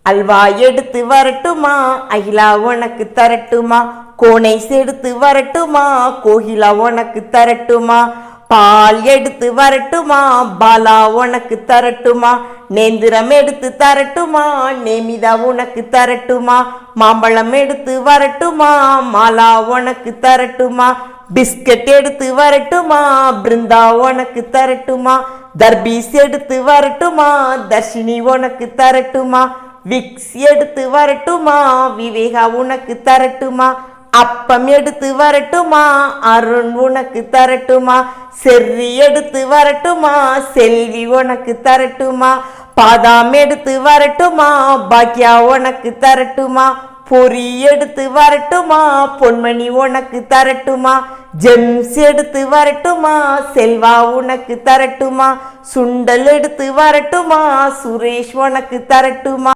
அல்வா எடுத்து வரட்டுமா, அகிலா உனக்கு தரட்டுமா, கோனைஸ் எடுத்து வரட்டுமா, கோகிலா உனக்கு தரட்டுமா, பால் எடுத்து வரட்டுமா, பாலா உனக்கு தரட்டுமா, நேந்திரம் எடுத்து தரட்டுமா, நேமிதா உனக்கு தரட்டுமா, மாம்பழம் எடுத்து வரட்டுமா, மாலா உனக்கு தரட்டுமா, பிஸ்கட் எடுத்து வரட்டுமா, பிருந்தா உனக்கு தரட்டுமா, தர்பீஸ் எடுத்து வரட்டுமா, தர்ஷினி உனக்கு தரட்டுமா, விக்ஸ் எடுத்து வரட்டுமா, விவேகா உனக்கு தரட்டுமா, அப்பம் எடுத்து வரட்டுமா, அருண் உனக்கு தரட்டுமா, செர்ரி எடுத்து வரட்டுமா, செல்வி உனக்கு தரட்டுமா, பாதாம் எடுத்து வரட்டுமா, பாக்கியா உனக்கு தரட்டுமா, பொரி எடுத்து வரட்டுமா, பொன்மணி உனக்கு தரட்டுமா, ஜெம்ஸ் எடுத்து வரட்டுமா, செல்வா உனக்கு தரட்டுமா, சுண்டல் எடுத்து வரட்டுமா, சுரேஷ் உனக்கு தரட்டுமா.